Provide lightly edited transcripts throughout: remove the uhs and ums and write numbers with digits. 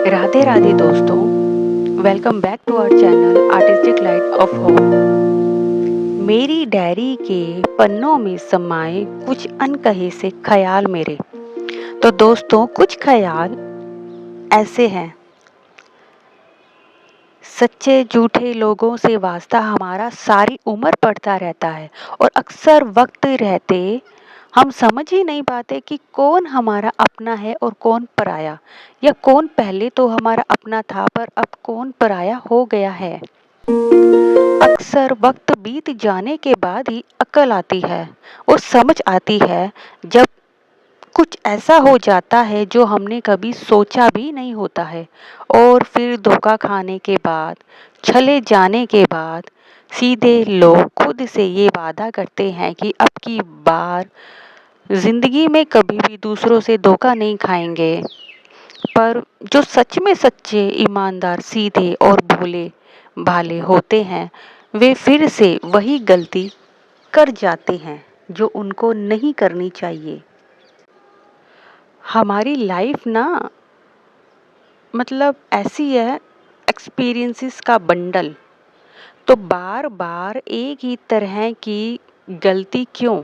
राधे राधे दोस्तों, welcome back to our channel artistic light of hope. मेरी diary के पन्नों में समाये कुछ अनकहे से ख्याल मेरे। तो दोस्तों, कुछ ख्याल ऐसे हैं। सच्चे झूठे लोगों से वास्ता हमारा सारी उम्र पड़ता रहता है और अक्सर वक्त रहते हम समझ ही नहीं पाते कि कौन हमारा अपना है और कौन पराया, या कौन पहले तो हमारा अपना था पर अब कौन पराया हो गया है। अक्सर वक्त बीत जाने के बाद ही अक्ल आती है और समझ आती है, जब कुछ ऐसा हो जाता है जो हमने कभी सोचा भी नहीं होता है। और फिर धोखा खाने के बाद, छले जाने के बाद सीधे लोग खुद से ये वादा करते हैं कि अब की बार जिंदगी में कभी भी दूसरों से धोखा नहीं खाएंगे। पर जो सच में सच्चे, ईमानदार, सीधे और भोले भाले होते हैं, वे फिर से वही गलती कर जाते हैं जो उनको नहीं करनी चाहिए। हमारी लाइफ ना, मतलब ऐसी है, एक्सपीरियंसेस का बंडल। तो बार बार एक ही तरह की गलती क्यों?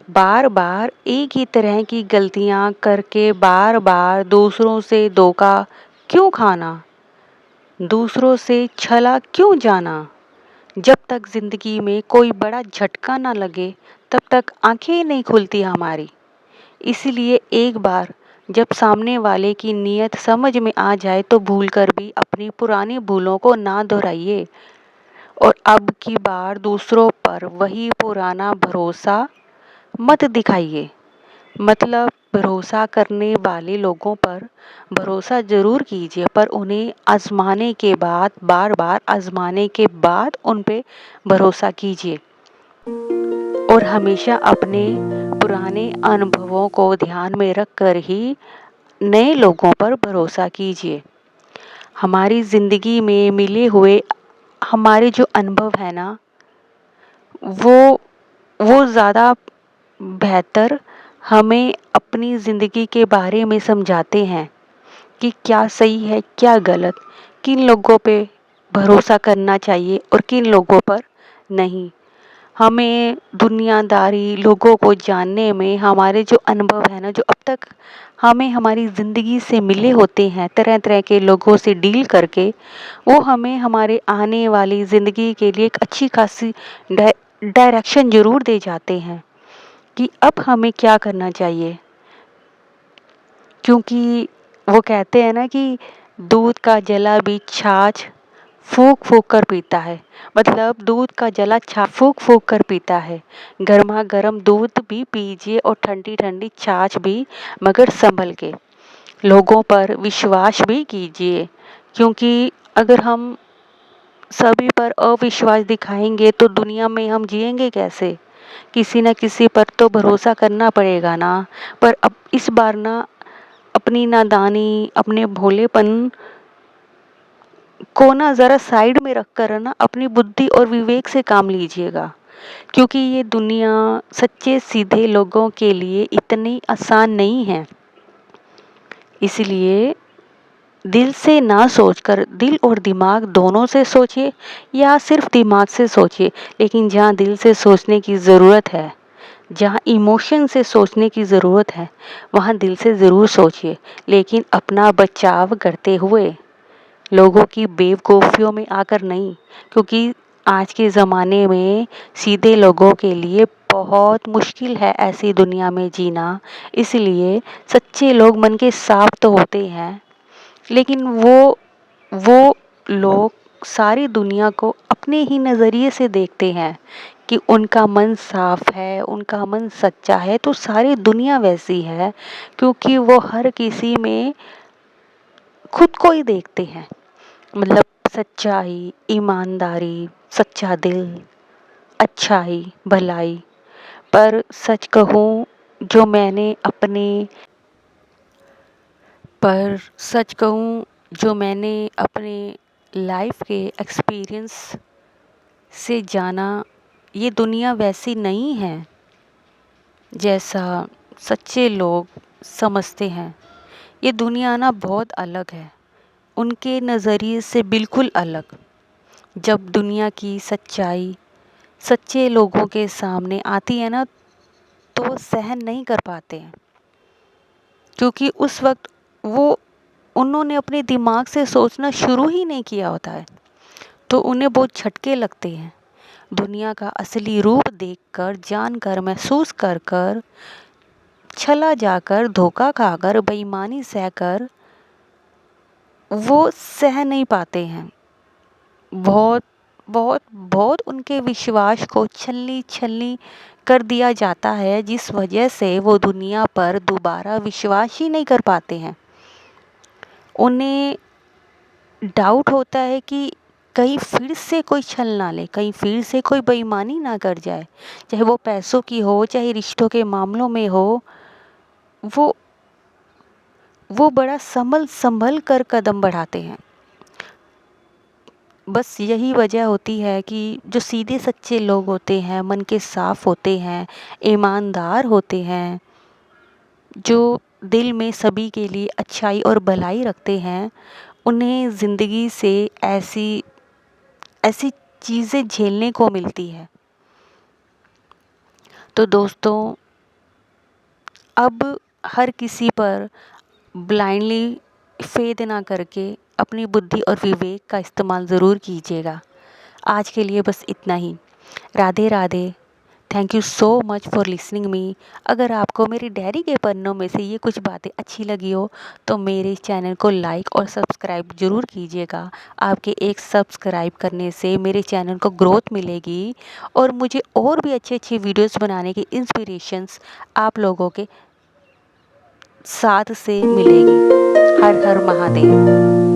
बार बार एक ही तरह की गलतियां करके बार बार दूसरों से धोखा क्यों खाना? दूसरों से छला क्यों जाना? जब तक जिंदगी में कोई बड़ा झटका ना लगे तब तक आंखें नहीं खुलती हमारी। इसलिए एक बार जब सामने वाले की नीयत समझ में आ जाए तो भूलकर भी अपनी पुरानी भूलों को ना दोहराइए और अब की बार दूसरों पर वही पुराना भरोसा मत दिखाइए। मतलब भरोसा करने वाले लोगों पर भरोसा जरूर कीजिए, पर उन्हें आजमाने के बाद, बार बार आजमाने के बाद उन पे भरोसा कीजिए। और हमेशा अपने पुराने अनुभवों को ध्यान में रखकर ही नए लोगों पर भरोसा कीजिए। हमारी ज़िंदगी में मिले हुए हमारे जो अनुभव है ना, वो ज़्यादा बेहतर हमें अपनी ज़िंदगी के बारे में समझाते हैं कि क्या सही है, क्या गलत, किन लोगों पे भरोसा करना चाहिए और किन लोगों पर नहीं। हमें दुनियादारी, लोगों को जानने में हमारे जो अनुभव है ना, जो अब तक हमें हमारी ज़िंदगी से मिले होते हैं, तरह तरह के लोगों से डील करके, वो हमें हमारे आने वाली ज़िंदगी के लिए एक अच्छी खासी डायरेक्शन ज़रूर दे जाते हैं कि अब हमें क्या करना चाहिए। क्योंकि वो कहते हैं ना कि दूध का जला भी छाछ फूंक फूंक कर पीता है। मतलब दूध का जला छाछ फूंक फूंक कर पीता है। गर्मा गर्म दूध भी पीजिए और ठंडी ठंडी छाछ भी, मगर संभल के। लोगों पर विश्वास भी कीजिए, क्योंकि अगर हम सभी पर अविश्वास दिखाएंगे तो दुनिया में हम जिएंगे कैसे? किसी न किसी पर तो भरोसा करना पड़ेगा ना। पर अब इस बार ना, अपनी नादानी, अपने भोलेपन को ना ज़रा साइड में रख कर ना अपनी बुद्धि और विवेक से काम लीजिएगा। क्योंकि ये दुनिया सच्चे सीधे लोगों के लिए इतनी आसान नहीं है। इसलिए दिल से ना सोचकर, दिल और दिमाग दोनों से सोचिए या सिर्फ दिमाग से सोचिए, लेकिन जहाँ दिल से सोचने की ज़रूरत है, जहाँ इमोशन से सोचने की ज़रूरत है, वहाँ दिल से ज़रूर सोचिए, लेकिन अपना बचाव करते हुए, लोगों की बेवकूफ़ियों में आकर नहीं। क्योंकि आज के ज़माने में सीधे लोगों के लिए बहुत मुश्किल है ऐसी दुनिया में जीना। इसलिए सच्चे लोग मन के साफ तो होते हैं, लेकिन वो लोग सारी दुनिया को अपने ही नज़रिए से देखते हैं कि उनका मन साफ है, उनका मन सच्चा है, तो सारी दुनिया वैसी है। क्योंकि वो हर किसी में खुद को ही देखते हैं। मतलब सच्चाई, ईमानदारी, सच्चा दिल, अच्छाई, भलाई। पर सच कहूँ, जो मैंने अपने पर सच कहूँ जो मैंने अपने लाइफ के एक्सपीरियंस से जाना, ये दुनिया वैसी नहीं है जैसा सच्चे लोग समझते हैं। ये दुनिया ना बहुत अलग है, उनके नज़रिए से बिल्कुल अलग। जब दुनिया की सच्चाई सच्चे लोगों के सामने आती है ना, तो वो सहन नहीं कर पाते हैं, क्योंकि उस वक्त वो उन्होंने अपने दिमाग से सोचना शुरू ही नहीं किया होता है, तो उन्हें बहुत झटके लगते हैं। दुनिया का असली रूप देखकर, जानकर, महसूस कर कर, छला जाकर, धोखा खाकर, बेईमानी सहकर वो सह नहीं पाते हैं। बहुत बहुत बहुत उनके विश्वास को छलनी छलनी कर दिया जाता है, जिस वजह से वो दुनिया पर दोबारा विश्वास ही नहीं कर पाते हैं। उन्हें डाउट होता है कि कहीं फिर से कोई छल ना ले, कहीं फिर से कोई बेईमानी ना कर जाए, चाहे वो पैसों की हो, चाहे रिश्तों के मामलों में हो। वो वो बड़ा संभल संभल कर कदम बढ़ाते हैं। बस यही वजह होती है कि जो सीधे सच्चे लोग होते हैं, मन के साफ होते हैं, ईमानदार होते हैं, जो दिल में सभी के लिए अच्छाई और भलाई रखते हैं, उन्हें ज़िंदगी से ऐसी ऐसी चीज़ें झेलने को मिलती है। तो दोस्तों, अब हर किसी पर ब्लाइंडली फेथ ना करके अपनी बुद्धि और विवेक का इस्तेमाल ज़रूर कीजिएगा। आज के लिए बस इतना ही। Radhe Radhe. Thank you so much for listening me. अगर आपको मेरी डायरी के पन्नों में से ये कुछ बातें अच्छी लगी हो, तो मेरे चैनल को लाइक और सब्सक्राइब ज़रूर कीजिएगा। आपके एक सब्सक्राइब करने से मेरे चैनल को ग्रोथ मिलेगी और मुझे और भी अच्छे अच्छे वीडियोस बनाने की इंस्पिरेशंस आप लोगों के साथ से मिलेगी। हर हर महादेव।